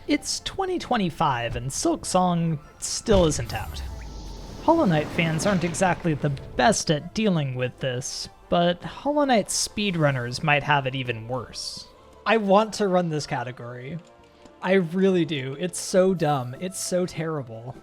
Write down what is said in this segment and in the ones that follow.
It's 2025 and Silksong still isn't out. Hollow Knight fans aren't exactly the best at dealing with this, but Hollow Knight speedrunners might have it even worse. I want to run this category. I really do. It's so dumb. It's so terrible.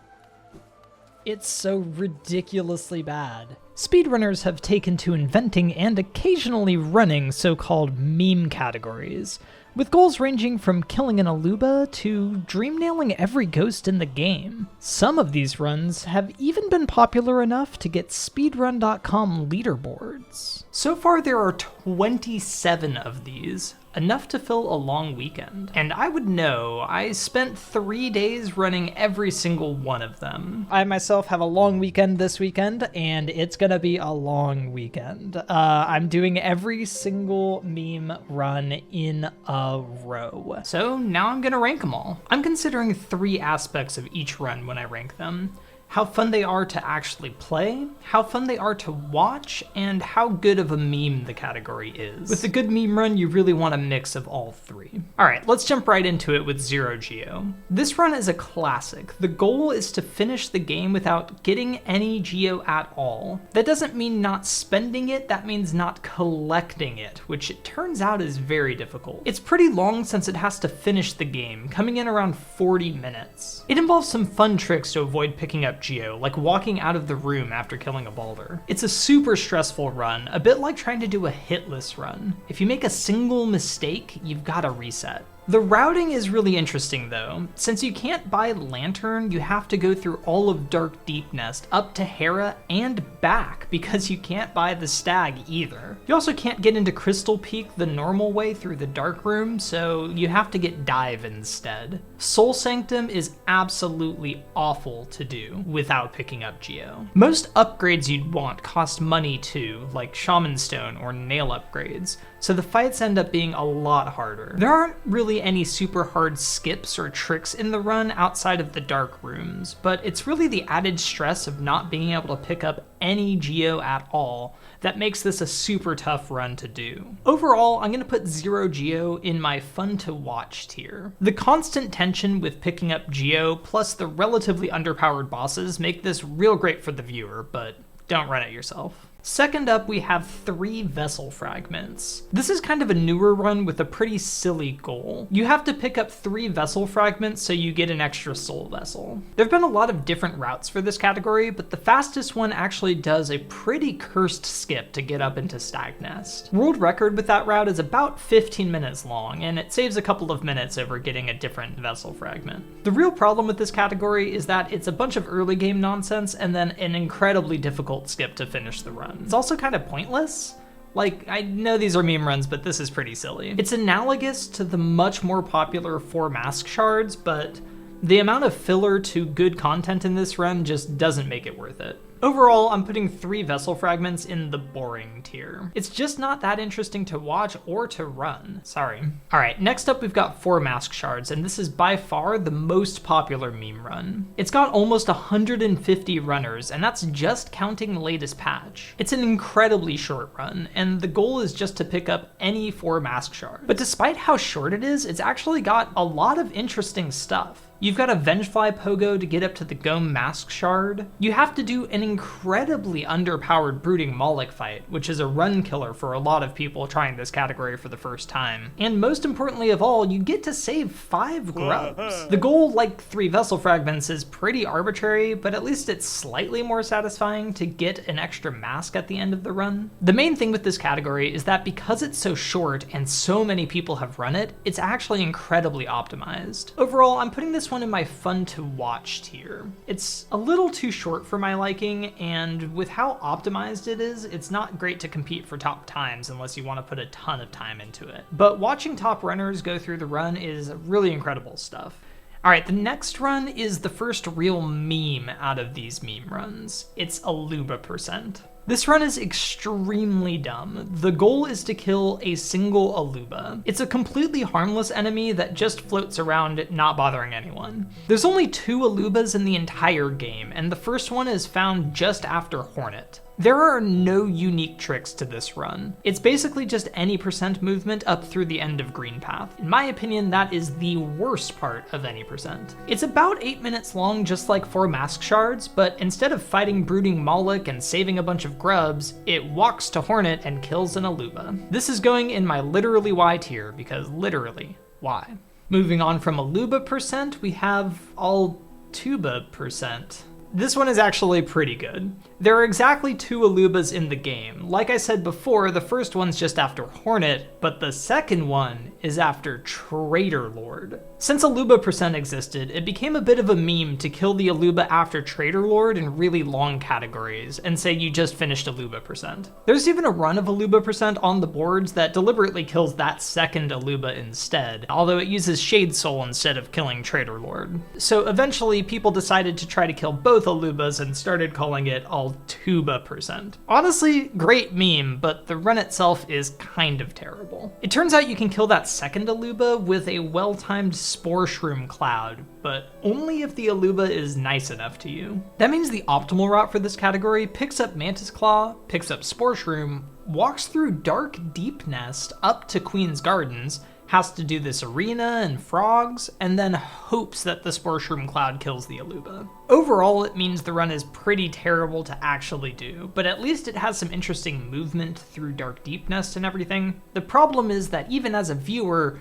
It's so ridiculously bad. Speedrunners have taken to inventing and occasionally running so-called meme categories, with goals ranging from killing an Aluba to dream-nailing every ghost in the game. Some of these runs have even been popular enough to get speedrun.com leaderboards. So far there are 27 of these, enough to fill a long weekend. And I would know, I spent 3 days running every single one of them. I myself have a long weekend this weekend, and it's gonna be a long weekend. I'm doing every single meme run in a row. So now I'm gonna rank them all. I'm considering 3 aspects of each run when I rank them. How fun they are to actually play, how fun they are to watch, and how good of a meme the category is. With a good meme run, you really want a mix of all 3. Alright, let's jump right into it with Zero Geo. This run is a classic. The goal is to finish the game without getting any Geo at all. That doesn't mean not spending it, that means not collecting it, which it turns out is very difficult. It's pretty long since it has to finish the game, coming in around 40 minutes. It involves some fun tricks to avoid picking up Geo, like walking out of the room after killing a boulder. It's a super stressful run, a bit like trying to do a hitless run. If you make a single mistake, you've got to reset. The routing is really interesting though. Since you can't buy Lantern, you have to go through all of Dark Deep Nest up to Hera and back because you can't buy the Stag either. You also can't get into Crystal Peak the normal way through the Dark Room, so you have to get Dive instead. Soul Sanctum is absolutely awful to do without picking up Geo. Most upgrades you'd want cost money too, like Shaman Stone or Nail upgrades, so the fights end up being a lot harder. There aren't really any super hard skips or tricks in the run outside of the dark rooms, but it's really the added stress of not being able to pick up any Geo at all that makes this a super tough run to do. Overall, I'm gonna put Zero Geo in my fun to watch tier. The constant tension with picking up Geo plus the relatively underpowered bosses make this real great for the viewer, but don't run it yourself. Second up, we have 3 Vessel Fragments. This is kind of a newer run with a pretty silly goal. You have to pick up 3 Vessel Fragments so you get an extra Soul Vessel. There have been a lot of different routes for this category, but the fastest one actually does a pretty cursed skip to get up into Stag Nest. World record with that route is about 15 minutes long, and it saves a couple of minutes over getting a different Vessel Fragment. The real problem with this category is that it's a bunch of early game nonsense and then an incredibly difficult skip to finish the run. It's also kind of pointless. Like, I know these are meme runs, but this is pretty silly. It's analogous to the much more popular 4 Mask Shards, but the amount of filler to good content in this run just doesn't make it worth it. Overall, I'm putting 3 Vessel Fragments in the boring tier. It's just not that interesting to watch or to run. Sorry. Alright, next up we've got 4 Mask Shards, and this is by far the most popular meme run. It's got almost 150 runners, and that's just counting the latest patch. It's an incredibly short run, and the goal is just to pick up any 4 Mask Shards. But despite how short it is, it's actually got a lot of interesting stuff. You've got a Vengefly Pogo to get up to the Gome Mask Shard. You have to do an incredibly underpowered Brooding Moloch fight, which is a run killer for a lot of people trying this category for the first time. And most importantly of all, you get to save 5 grubs. The goal, like 3 Vessel Fragments, is pretty arbitrary, but at least it's slightly more satisfying to get an extra mask at the end of the run. The main thing with this category is that because it's so short and so many people have run it, it's actually incredibly optimized. Overall, I'm putting this one in my fun to watch tier. It's a little too short for my liking, and with how optimized it is, it's not great to compete for top times unless you want to put a ton of time into it. But watching top runners go through the run is really incredible stuff. Alright, the next run is the first real meme out of these meme runs. It's Aluba %. This run is extremely dumb. The goal is to kill a single Aluba. It's a completely harmless enemy that just floats around not bothering anyone. There's only 2 Alubas in the entire game, and the first one is found just after Hornet. There are no unique tricks to this run. It's basically just any percent movement up through the end of green path. In my opinion, that is the worst part of any percent. It's about 8 minutes long, just like 4 Mask Shards, but instead of fighting brooding Moloch and saving a bunch of grubs, it walks to Hornet and kills an Aluba. This is going in my literally why tier, because literally, why? Moving on from Aluba percent, we have Altuba percent. This one is actually pretty good. There are exactly 2 Alubas in the game. Like I said before, the first one's just after Hornet, but the second one is after Traitor Lord. Since Aluba percent existed, it became a bit of a meme to kill the Aluba after Traitor Lord in really long categories and say you just finished Aluba percent. There's even a run of Aluba percent on the boards that deliberately kills that second Aluba instead, although it uses Shade Soul instead of killing Traitor Lord. So eventually people decided to try to kill both Alubas and started calling it Altuba percent. Honestly, great meme, but the run itself is kind of terrible. It turns out you can kill that second Aluba with a well-timed Spore Shroom Cloud, but only if the Aluba is nice enough to you. That means the optimal route for this category picks up Mantis Claw, picks up Spore Shroom, walks through Dark Deep Nest up to Queen's Gardens, has to do this arena and frogs, and then hopes that the Spore Shroom Cloud kills the Aluba. Overall, it means the run is pretty terrible to actually do, but at least it has some interesting movement through Dark Deep Nest and everything. The problem is that even as a viewer,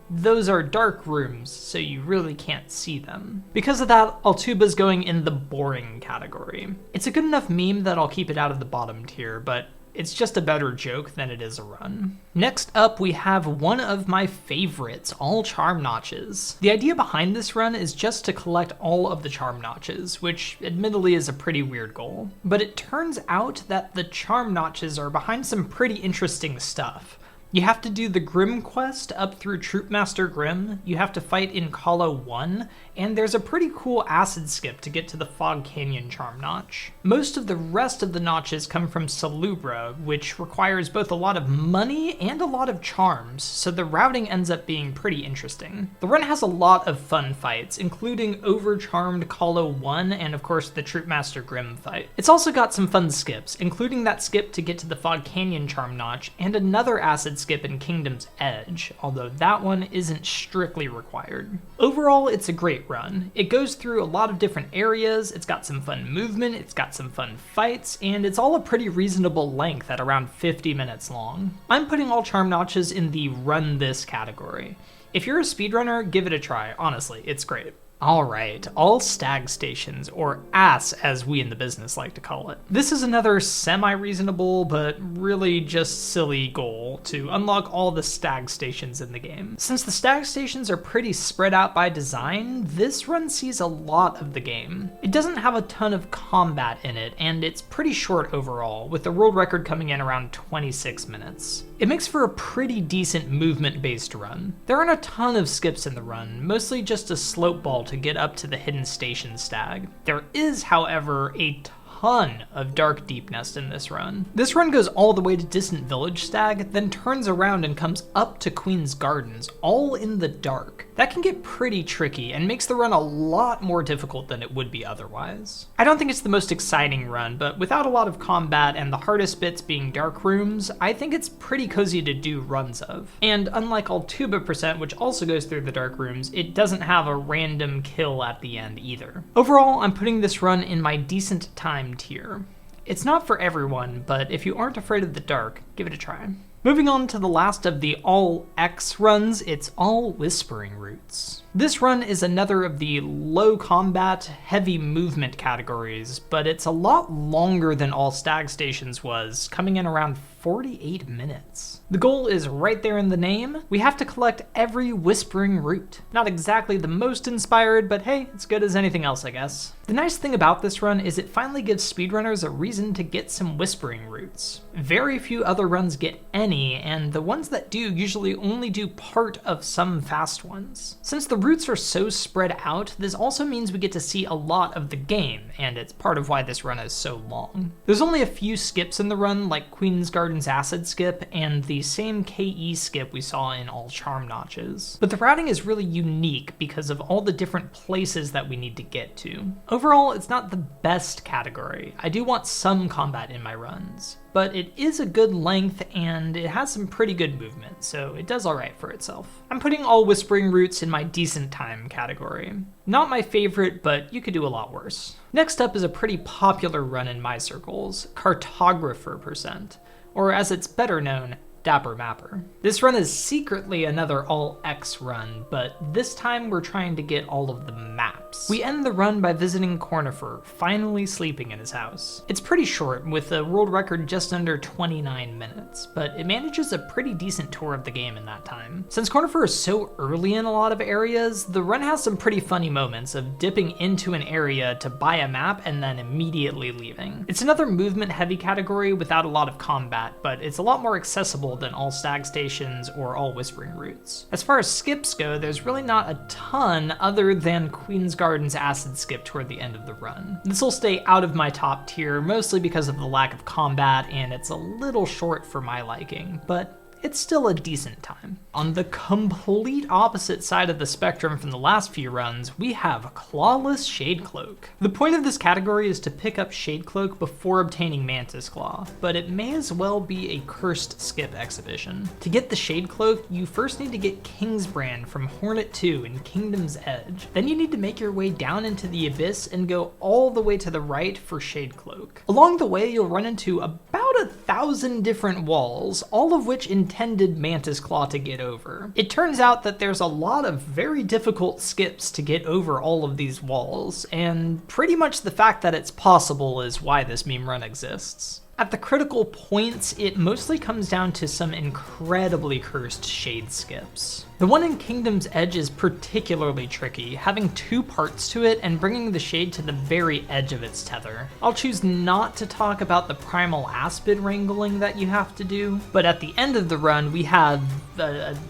those are dark rooms, so you really can't see them. Because of that, Altuba's going in the boring category. It's a good enough meme that I'll keep it out of the bottom tier, but it's just a better joke than it is a run. Next up, we have one of my favorites, all charm notches. The idea behind this run is just to collect all of the charm notches, which admittedly is a pretty weird goal. But it turns out that the charm notches are behind some pretty interesting stuff. You have to do the Grimm quest up through Troopmaster Grimm, you have to fight in Kala 1, and there's a pretty cool acid skip to get to the Fog Canyon charm notch. Most of the rest of the notches come from Salubra, which requires both a lot of money and a lot of charms, so the routing ends up being pretty interesting. The run has a lot of fun fights, including Overcharmed Kala 1 and of course the Troopmaster Grimm fight. It's also got some fun skips, including that skip to get to the Fog Canyon charm notch and another acid skip in Kingdom's Edge, although that one isn't strictly required. Overall, it's a great run. It goes through a lot of different areas, it's got some fun movement, it's got some fun fights, and it's all a pretty reasonable length at around 50 minutes long. I'm putting all charm notches in the run this category. If you're a speedrunner, give it a try, honestly, it's great. Alright, all Stag Stations, or ASS as we in the business like to call it. This is another semi-reasonable, but really just silly goal to unlock all the Stag Stations in the game. Since the Stag Stations are pretty spread out by design, this run sees a lot of the game. It doesn't have a ton of combat in it, and it's pretty short overall, with the world record coming in around 26 minutes. It makes for a pretty decent movement-based run. There aren't a ton of skips in the run, mostly just a slope ball to get up to the hidden station stag. There is, however, a ton of Dark Deep Nest in this run. This run goes all the way to Distant Village Stag, then turns around and comes up to Queen's Gardens, all in the dark. That can get pretty tricky and makes the run a lot more difficult than it would be otherwise. I don't think it's the most exciting run, but without a lot of combat and the hardest bits being dark rooms, I think it's pretty cozy to do runs of. And unlike Altuba percent, which also goes through the dark rooms, it doesn't have a random kill at the end either. Overall, I'm putting this run in my decent time tier. It's not for everyone, but if you aren't afraid of the dark, give it a try. Moving on to the last of the all X runs, it's all Whispering Roots. This run is another of the low combat, heavy movement categories, but it's a lot longer than all Stag Stations was, coming in around 48 minutes. The goal is right there in the name. We have to collect every Whispering Root. Not exactly the most inspired, but hey, it's good as anything else, I guess. The nice thing about this run is it finally gives speedrunners a reason to get some Whispering Roots. Very few other runs get any, and the ones that do usually only do part of some fast ones. Since the roots are so spread out, this also means we get to see a lot of the game, and it's part of why this run is so long. There's only a few skips in the run, like Queen's Garden Gardens Acid skip and the same KE skip we saw in all Charm Notches. But the routing is really unique because of all the different places that we need to get to. Overall, it's not the best category. I do want some combat in my runs, but it is a good length and it has some pretty good movement, so it does alright for itself. I'm putting all Whispering Roots in my decent time category. Not my favorite, but you could do a lot worse. Next up is a pretty popular run in my circles, Cartographer %, or as it's better known, Dapper Mapper. This run is secretly another all-X run, but this time we're trying to get all of the maps. We end the run by visiting Cartographer, finally sleeping in his house. It's pretty short, with a world record just under 29 minutes, but it manages a pretty decent tour of the game in that time. Since Cartographer is so early in a lot of areas, the run has some pretty funny moments of dipping into an area to buy a map and then immediately leaving. It's another movement-heavy category without a lot of combat, but it's a lot more accessible than all Stag Stations or all Whispering Roots. As far as skips go, there's really not a ton other than Queen's Gardens Acid skip toward the end of the run. This will stay out of my top tier, mostly because of the lack of combat, and it's a little short for my liking, but it's still a decent time. On the complete opposite side of the spectrum from the last few runs, we have Clawless Shade Cloak. The point of this category is to pick up Shade Cloak before obtaining Mantis Claw, but it may as well be a cursed skip exhibition. To get the Shade Cloak, you first need to get Kingsbrand from Hornet 2 in Kingdom's Edge. Then you need to make your way down into the Abyss and go all the way to the right for Shade Cloak. Along the way, you'll run into about 1,000 different walls, all of which intended Mantis Claw to get over. It turns out that there's a lot of very difficult skips to get over all of these walls, and pretty much the fact that it's possible is why this meme run exists. At the critical points, it mostly comes down to some incredibly cursed shade skips. The one in Kingdom's Edge is particularly tricky, having two parts to it and bringing the shade to the very edge of its tether. I'll choose not to talk about the primal aspid wrangling that you have to do, but at the end of the run, we have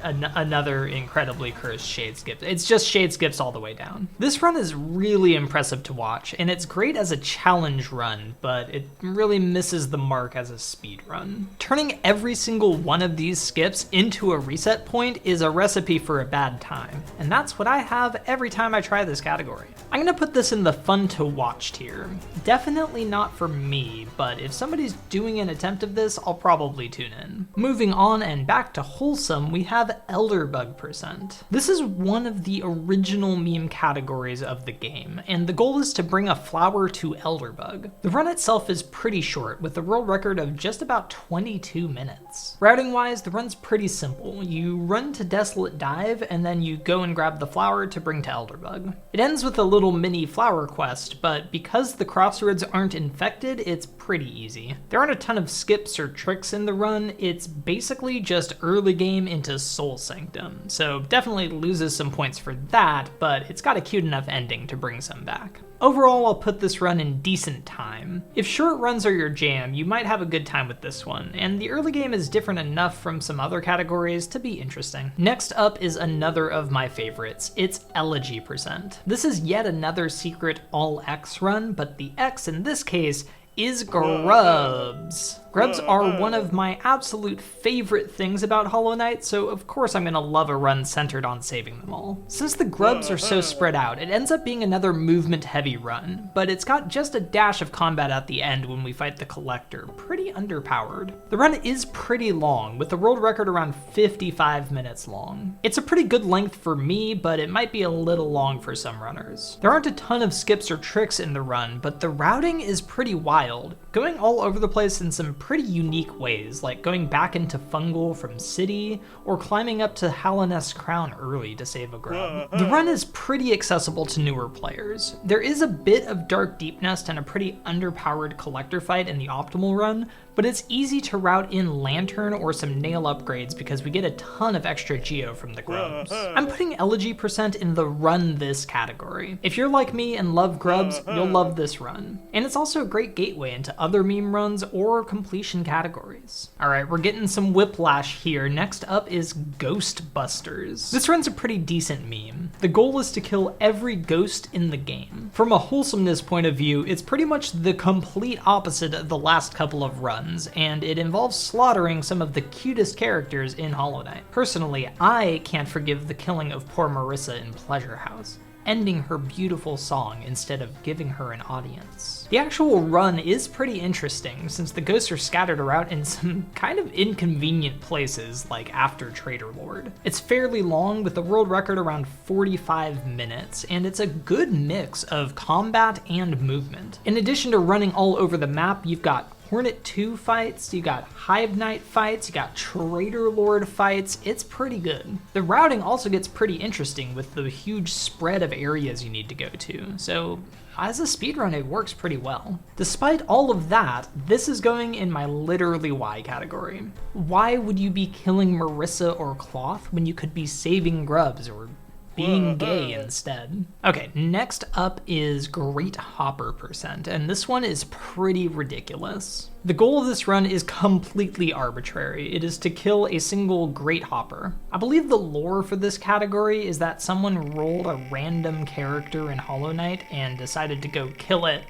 another incredibly cursed shade skip. It's just shade skips all the way down. This run is really impressive to watch, and it's great as a challenge run, but it really misses the mark as a speed run. Turning every single one of these skips into a reset point is a recipe for a bad time, and that's what I have every time I try this category. I'm gonna put this in the fun to watch tier. Definitely not for me, but if somebody's doing an attempt of this, I'll probably tune in. Moving on and back to wholesome, we have Elderbug %. This is one of the original meme categories of the game, and the goal is to bring a flower to Elderbug. The run itself is pretty short, with a world record of just about 22 minutes. Routing wise, the run's pretty simple. You run to Desolate Dive, and then you go and grab the flower to bring to Elderbug. It ends with a little mini flower quest, but because the crossroads aren't infected, it's pretty easy. There aren't a ton of skips or tricks in the run, it's basically just early game into Soul Sanctum, so definitely loses some points for that, but it's got a cute enough ending to bring some back. Overall, I'll put this run in decent time. If short runs are your jam, you might have a good time with this one, and the early game is different enough from some other categories to be interesting. Next up is another of my favorites. It's Elegy %. This is yet another secret all-X run, but the X in this case is Grubs. Grubs are one of my absolute favorite things about Hollow Knight, so of course I'm gonna love a run centered on saving them all. Since the Grubs are so spread out, it ends up being another movement-heavy run, but it's got just a dash of combat at the end when we fight the Collector, pretty underpowered. The run is pretty long, with the world record around 55 minutes long. It's a pretty good length for me, but it might be a little long for some runners. There aren't a ton of skips or tricks in the run, but the routing is pretty wild, going all over the place in some pretty unique ways, like going back into Fungal from City, or climbing up to Hallownest Crown early to save a grub. The run is pretty accessible to newer players. There is a bit of Dark Deepnest and a pretty underpowered Collector fight in the optimal run, but it's easy to route in Lantern or some nail upgrades because we get a ton of extra geo from the grubs. I'm putting Elegy % in the run this category. If you're like me and love grubs, you'll love this run. And it's also a great gateway into other meme runs or complete completion categories. Alright, we're getting some whiplash here. Next up is Ghostbusters. This run's a pretty decent meme. The goal is to kill every ghost in the game. From a wholesomeness point of view, it's pretty much the complete opposite of the last couple of runs, and it involves slaughtering some of the cutest characters in Hollow Knight. Personally, I can't forgive the killing of poor Marissa in Pleasure House, ending her beautiful song instead of giving her an audience. The actual run is pretty interesting, since the ghosts are scattered around in some kind of inconvenient places, like after Traitor Lord. It's fairly long, with the world record around 45 minutes, and it's a good mix of combat and movement. In addition to running all over the map, you've got Hornet 2 fights, you got Hive Knight fights, you got Traitor Lord fights. It's pretty good. The routing also gets pretty interesting with the huge spread of areas you need to go to, so as a speedrun it works pretty well. Despite all of that, this is going in my literally why category. Why would you be killing Marissa or Cloth when you could be saving Grubs or being gay instead? Okay, next up is Great Hopper percent, and this one is pretty ridiculous. The goal of this run is completely arbitrary. It is to kill a single Great Hopper. I believe the lore for this category is that someone rolled a random character in Hollow Knight and decided to go kill it.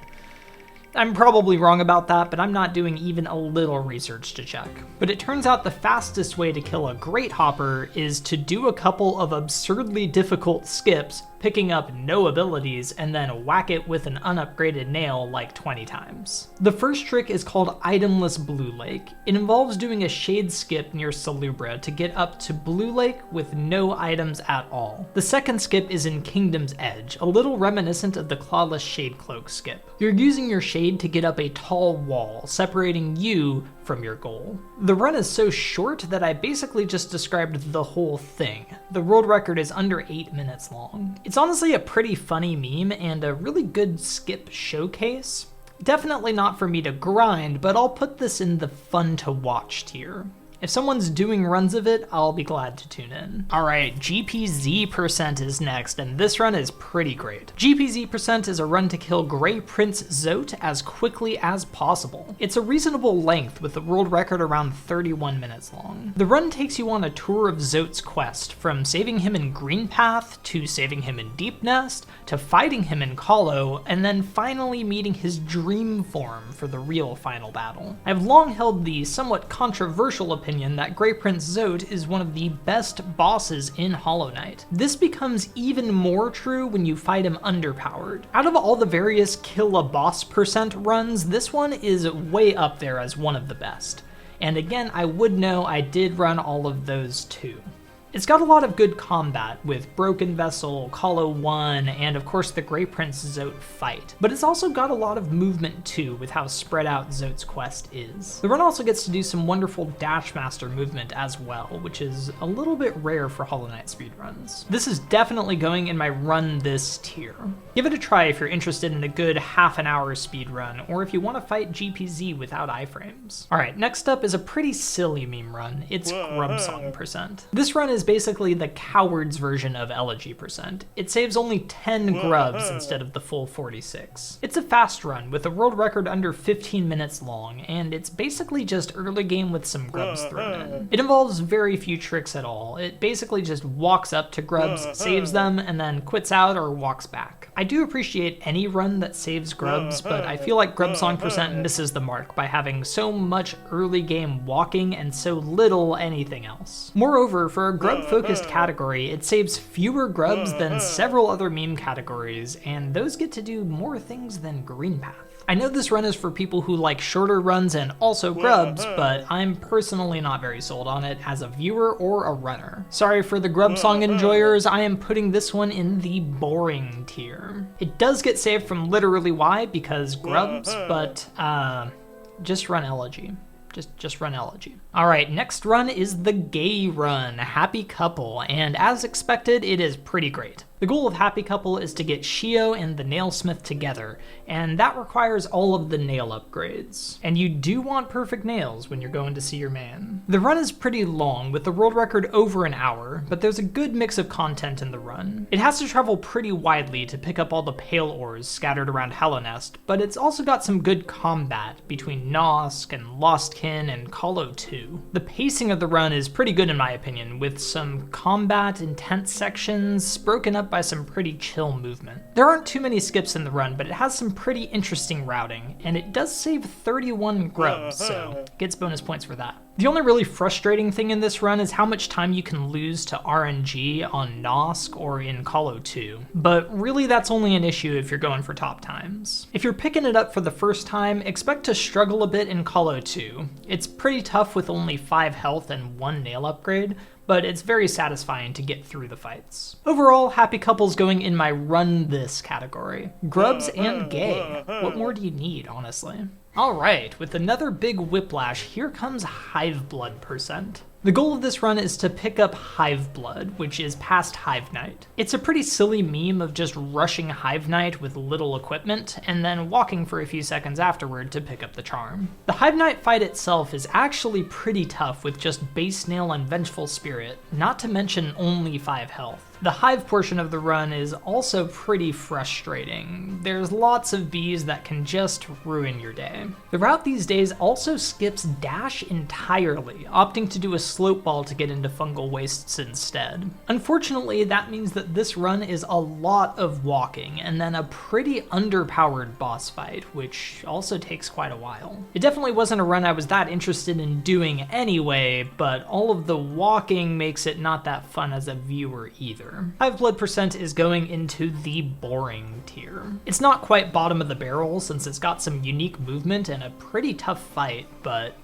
I'm probably wrong about that, but I'm not doing even a little research to check. But it turns out the fastest way to kill a Great Hopper is to do a couple of absurdly difficult skips, picking up no abilities, and then whack it with an unupgraded nail like 20 times. The first trick is called Itemless Blue Lake. It involves doing a shade skip near Salubra to get up to Blue Lake with no items at all. The second skip is in Kingdom's Edge, a little reminiscent of the Clawless Shade Cloak skip. You're using your shade to get up a tall wall, separating you from your goal. The run is so short that I basically just described the whole thing. The world record is under 8 minutes long. It's honestly a pretty funny meme and a really good skip showcase. Definitely not for me to grind, but I'll put this in the fun to watch tier. If someone's doing runs of it, I'll be glad to tune in. Alright, GPZ percent is next, and this run is pretty great. GPZ percent is a run to kill Grey Prince Zote as quickly as possible. It's a reasonable length, with the world record around 31 minutes long. The run takes you on a tour of Zote's quest, from saving him in Green Path, to saving him in Deep Nest, to fighting him in Hollow, and then finally meeting his dream form for the real final battle. I've long held the somewhat controversial opinion that Grey Prince Zote is one of the best bosses in Hollow Knight. This becomes even more true when you fight him underpowered. Out of all the various kill a boss percent runs, this one is way up there as one of the best. And again, I would know I did run all of those too. It's got a lot of good combat, with Broken Vessel, Hollow 1, and of course the Grey Prince Zote fight. But it's also got a lot of movement too, with how spread out Zote's quest is. The run also gets to do some wonderful Dashmaster movement as well, which is a little bit rare for Hollow Knight speedruns. This is definitely going in my run this tier. Give it a try if you're interested in a good half an hour speedrun, or if you want to fight GPZ without iframes. Alright, next up is a pretty silly meme run. It's Grubsong percent. This run is basically the coward's version of Elegy percent. It saves only 10 grubs instead of the full 46. It's a fast run with a world record under 15 minutes long, and it's basically just early game with some grubs thrown in. It involves very few tricks at all. It basically just walks up to grubs, saves them, and then quits out or walks back. I do appreciate any run that saves grubs, but I feel like Grubsong percent misses the mark by having so much early game walking and so little anything else. Moreover, for a grub-focused category, it saves fewer grubs than several other meme categories, and those get to do more things than Green Path. I know this run is for people who like shorter runs and also grubs, but I'm personally not very sold on it as a viewer or a runner. Sorry for the Grubsong enjoyers, I am putting this one in the boring tier. It does get saved from literally why, because grubs, but just run Elegy. Just run Elegy. Alright, next run is the Gay Run, Happy Couple, and as expected, it is pretty great. The goal of Happy Couple is to get Shio and the Nailsmith together, and that requires all of the nail upgrades. And you do want perfect nails when you're going to see your man. The run is pretty long, with the world record over an hour, but there's a good mix of content in the run. It has to travel pretty widely to pick up all the pale ores scattered around Hallownest, but it's also got some good combat between Nosk and Lostkin and Colo 2. The pacing of the run is pretty good in my opinion, with some combat intense sections broken up by some pretty chill movement. There aren't too many skips in the run, but it has some pretty interesting routing, and it does save 31 grubs, so gets bonus points for that. The only really frustrating thing in this run is how much time you can lose to RNG on Nosk or in Colo 2, but really that's only an issue if you're going for top times. If you're picking it up for the first time, expect to struggle a bit in Colo 2. It's pretty tough with only 5 health and 1 nail upgrade, but it's very satisfying to get through the fights. Overall, Happy Couple's going in my run this category. Grubs and gay. What more do you need, honestly? Alright, with another big whiplash, here comes Hiveblood percent. The goal of this run is to pick up Hiveblood, which is past Hive Night. It's a pretty silly meme of just rushing Hive Night with little equipment, and then walking for a few seconds afterward to pick up the charm. The Hive Night fight itself is actually pretty tough with just Base Nail and Vengeful Spirit, not to mention only 5 health. The Hive portion of the run is also pretty frustrating. There's lots of bees that can just ruin your day. The route these days also skips Dash entirely, opting to do a slope ball to get into fungal wastes instead. Unfortunately, that means that this run is a lot of walking and then a pretty underpowered boss fight, which also takes quite a while. It definitely wasn't a run I was that interested in doing anyway, but all of the walking makes it not that fun as a viewer either. Hiveblood percent is going into the boring tier. It's not quite bottom of the barrel since it's got some unique movement and a pretty tough fight, but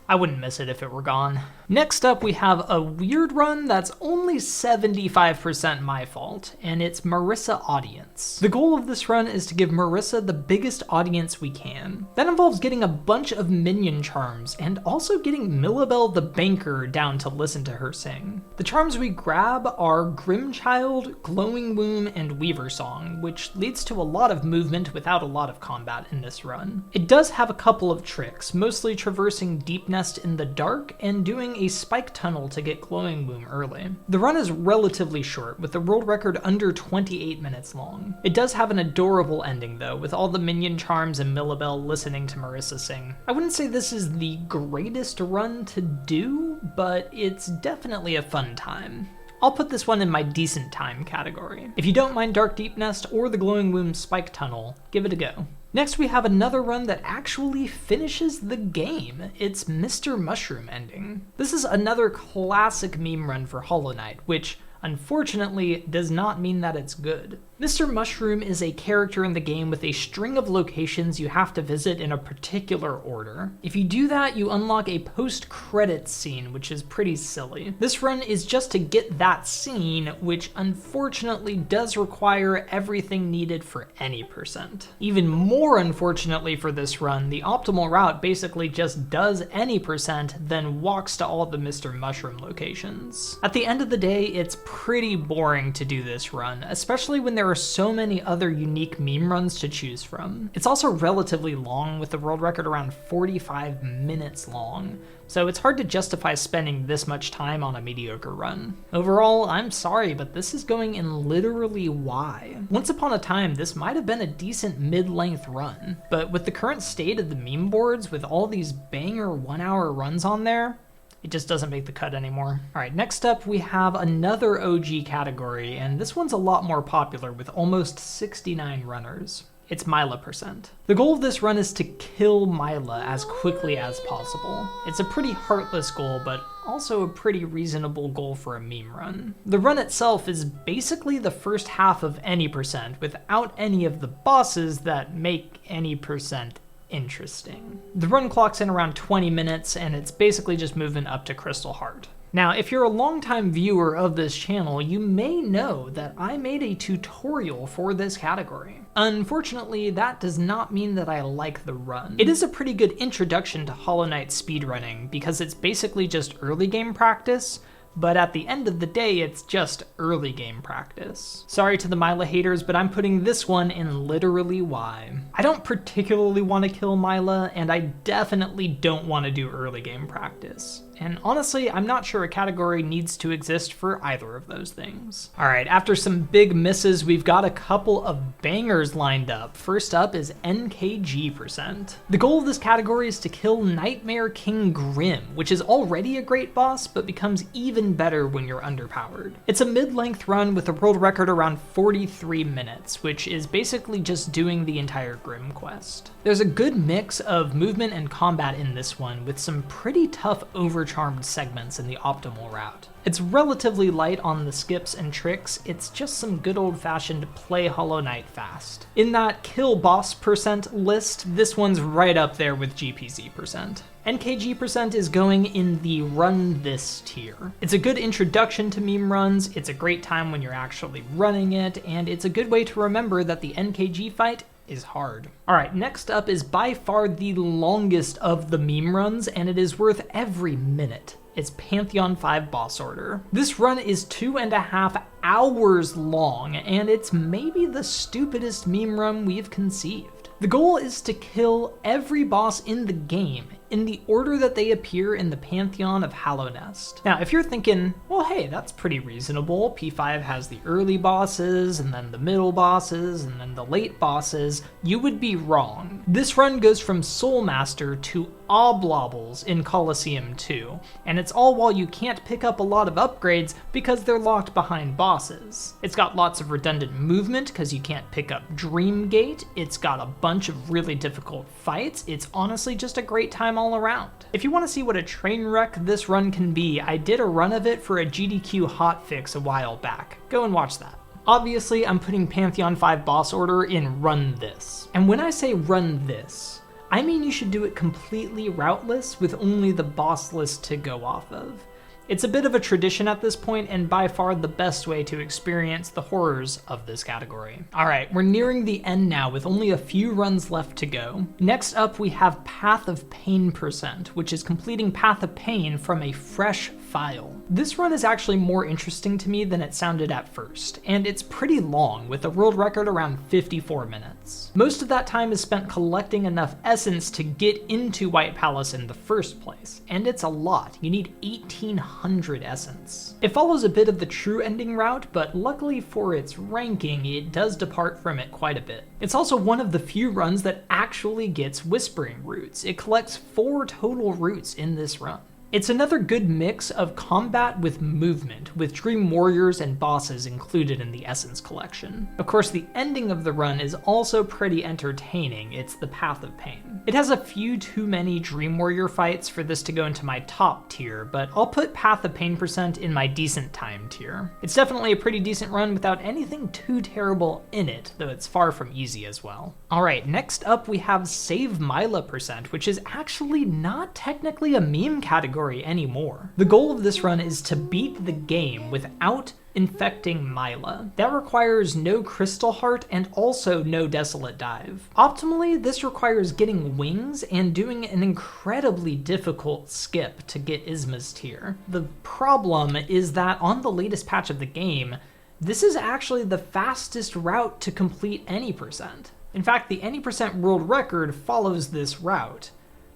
I wouldn't miss it if it were gone. Next up, we have a weird run that's only 75% my fault, and it's Marissa Audience. The goal of this run is to give Marissa the biggest audience we can. That involves getting a bunch of minion charms, and also getting Millabelle the Banker down to listen to her sing. The charms we grab are Grimm Child, Glowing Womb, and Weaver Song, which leads to a lot of movement without a lot of combat in this run. It does have a couple of tricks, mostly traversing Deep Nest in the dark and doing a spike tunnel to get Glowing Womb early. The run is relatively short, with the world record under 28 minutes long. It does have an adorable ending though, with all the minion charms and Millabelle listening to Marissa sing. I wouldn't say this is the greatest run to do, but it's definitely a fun time. I'll put this one in my decent time category. If you don't mind Dark Deep Nest or the Glowing Womb spike tunnel, give it a go. Next we have another run that actually finishes the game. It's Mr. Mushroom ending. This is another classic meme run for Hollow Knight, which unfortunately does not mean that it's good. Mr. Mushroom is a character in the game with a string of locations you have to visit in a particular order. If you do that, you unlock a post-credits scene, which is pretty silly. This run is just to get that scene, which unfortunately does require everything needed for any percent. Even more unfortunately for this run, the optimal route basically just does any percent, then walks to all the Mr. Mushroom locations. At the end of the day, it's pretty boring to do this run, especially when there are so many other unique meme runs to choose from. It's also relatively long, with the world record around 45 minutes long, so it's hard to justify spending this much time on a mediocre run. Overall, I'm sorry, but this is going in literally Y. Once upon a time, this might have been a decent mid-length run, but with the current state of the meme boards, with all these banger 1-hour runs on there, it just doesn't make the cut anymore. All right, next up we have another OG category, and this one's a lot more popular with almost 69 runners. It's Myla percent. The goal of this run is to kill Myla as quickly as possible. It's a pretty heartless goal, but also a pretty reasonable goal for a meme run. The run itself is basically the first half of any percent, without any of the bosses that make any percent interesting. The run clocks in around 20 minutes, and it's basically just moving up to Crystal Heart. Now, if you're a longtime viewer of this channel, you may know that I made a tutorial for this category. Unfortunately, that does not mean that I like the run. It is a pretty good introduction to Hollow Knight speedrunning, because it's basically just early game practice, but at the end of the day, it's just early game practice. Sorry to the Myla haters, but I'm putting this one in literally Y. I don't particularly want to kill Myla, and I definitely don't want to do early game practice. And honestly, I'm not sure a category needs to exist for either of those things. All right, after some big misses, we've got a couple of bangers lined up. First up is NKG%. The goal of this category is to kill Nightmare King Grimm, which is already a great boss, but becomes even better when you're underpowered. It's a mid-length run with a world record around 43 minutes, which is basically just doing the entire Grimm quest. There's a good mix of movement and combat in this one, with some pretty tough overcharmed segments in the optimal route. It's relatively light on the skips and tricks, it's just some good old-fashioned play Hollow Knight fast. In that kill boss % list, this one's right up there with GPZ%. NKG% is going in the run this tier. It's a good introduction to meme runs, it's a great time when you're actually running it, and it's a good way to remember that the NKG fight is hard. All right, next up is by far the longest of the meme runs, and it is worth every minute. It's Pantheon 5 Boss Order. This run is 2.5 hours long, and it's maybe the stupidest meme run we've conceived. The goal is to kill every boss in the game in the order that they appear in the Pantheon of Hallownest. Now, if you're thinking, well, hey, that's pretty reasonable. P5 has the early bosses, and then the middle bosses, and then the late bosses, you would be wrong. This run goes from Soulmaster to Oblobbles in Colosseum 2, and it's all while you can't pick up a lot of upgrades because they're locked behind bosses. It's got lots of redundant movement because you can't pick up Dreamgate, it's got a bunch of really difficult fights, it's honestly just a great time all around. If you want to see what a train wreck this run can be, I did a run of it for a GDQ hotfix a while back. Go and watch that. Obviously, I'm putting Pantheon 5 Boss Order in Run This. And when I say Run This, I mean you should do it completely routeless with only the boss list to go off of. It's a bit of a tradition at this point, and by far the best way to experience the horrors of this category. All right, we're nearing the end now with only a few runs left to go. Next up, we have Path of Pain %, which is completing Path of Pain from a fresh file. This run is actually more interesting to me than it sounded at first, and it's pretty long, with a world record around 54 minutes. Most of that time is spent collecting enough essence to get into White Palace in the first place, and it's a lot. You need 1,800 essence. It follows a bit of the true ending route, but luckily for its ranking, it does depart from it quite a bit. It's also one of the few runs that actually gets Whispering Roots. It collects 4 total roots in this run. It's another good mix of combat with movement, with Dream Warriors and bosses included in the Essence collection. Of course, the ending of the run is also pretty entertaining. It's the Path of Pain. It has a few too many Dream Warrior fights for this to go into my top tier, but I'll put Path of Pain % in my decent time tier. It's definitely a pretty decent run without anything too terrible in it, though it's far from easy as well. All right, next up we have Save Myla %, which is actually not technically a meme category anymore. The goal of this run is to beat the game without infecting Myla. That requires no Crystal Heart and also no Desolate Dive. Optimally, this requires getting wings and doing an incredibly difficult skip to get Isma's tier. The problem is that on the latest patch of the game, this is actually the fastest route to complete any %. In fact, the any % world record follows this route.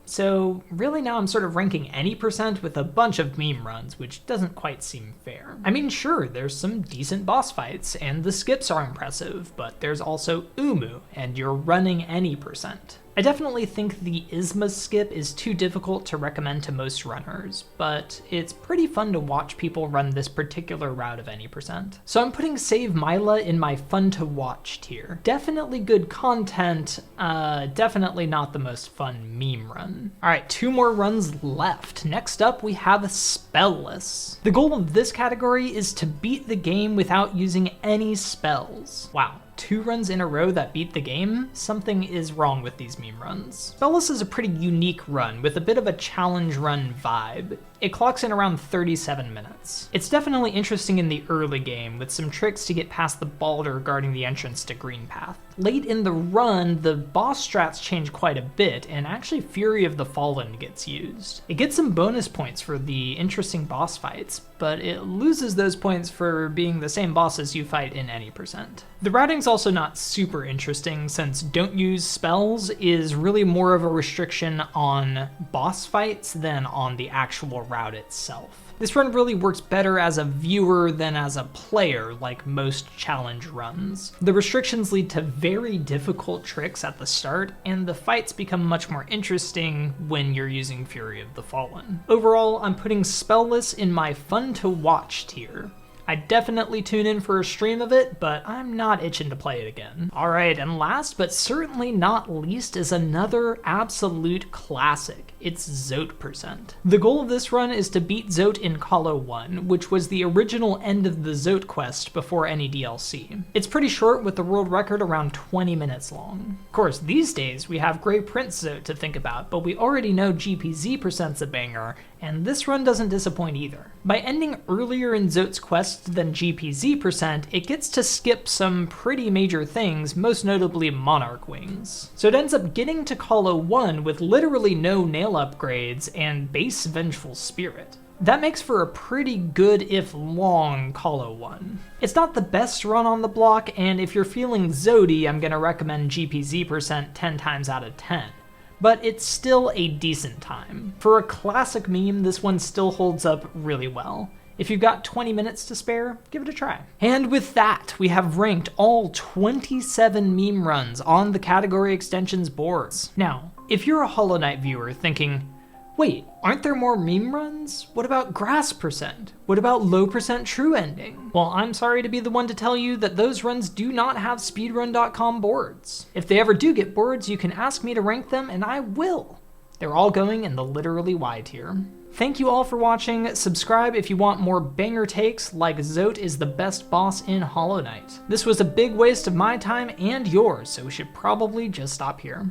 So really now I'm sort of ranking any % with a bunch of meme runs, which doesn't quite seem fair. I mean, sure, there's some decent boss fights, and the skips are impressive, but there's also Umu, and you're running any %. I definitely think the Isma skip is too difficult to recommend to most runners, but it's pretty fun to watch people run this particular route of any %. So I'm putting Save Myla in my fun to watch tier. Definitely good content, definitely not the most fun meme run. All right, 2 more runs left. Next up, we have Spelless. The goal of this category is to beat the game without using any spells. Wow. 2 runs in a row that beat the game? Something is wrong with these meme runs. Spelless is a pretty unique run with a bit of a challenge run vibe. It clocks in around 37 minutes. It's definitely interesting in the early game, with some tricks to get past the boulder guarding the entrance to Green Path. Late in the run, the boss strats change quite a bit, and actually Fury of the Fallen gets used. It gets some bonus points for the interesting boss fights, but it loses those points for being the same bosses you fight in any percent. The routing's also not super interesting, since don't use spells is really more of a restriction on boss fights than on the actual route itself. This run really works better as a viewer than as a player, like most challenge runs. The restrictions lead to very difficult tricks at the start, and the fights become much more interesting when you're using Fury of the Fallen. Overall, I'm putting Spelless in my fun to watch tier. I'd definitely tune in for a stream of it, but I'm not itching to play it again. Alright, and last but certainly not least is another absolute classic. It's Zote percent. The goal of this run is to beat Zote in Hollow 1, which was the original end of the Zote quest before any DLC. It's pretty short, with the world record around 20 minutes long. Of course, these days we have Grey Prince Zote to think about, but we already know GPZ percent's a banger, and this run doesn't disappoint either. By ending earlier in Zote's quest than GPZ percent, it gets to skip some pretty major things, most notably Monarch Wings. So it ends up getting to Hollow 1 with literally no nail upgrades and base Vengeful Spirit. That makes for a pretty good, if long, Hollow 1. It's not the best run on the block, and if you're feeling Zote, I'm gonna recommend GPZ percent 10 times out of 10. But it's still a decent time. For a classic meme, this one still holds up really well. If you've got 20 minutes to spare, give it a try. And with that, we have ranked all 27 meme runs on the category extensions boards. Now, if you're a Hollow Knight viewer thinking, wait, aren't there more meme runs? What about Grass percent? What about Low percent True Ending? Well, I'm sorry to be the one to tell you that those runs do not have speedrun.com boards. If they ever do get boards, you can ask me to rank them, and I will. They're all going in the literally Y tier. Thank you all for watching. Subscribe if you want more banger takes like Zote is the best boss in Hollow Knight. This was a big waste of my time and yours, so we should probably just stop here.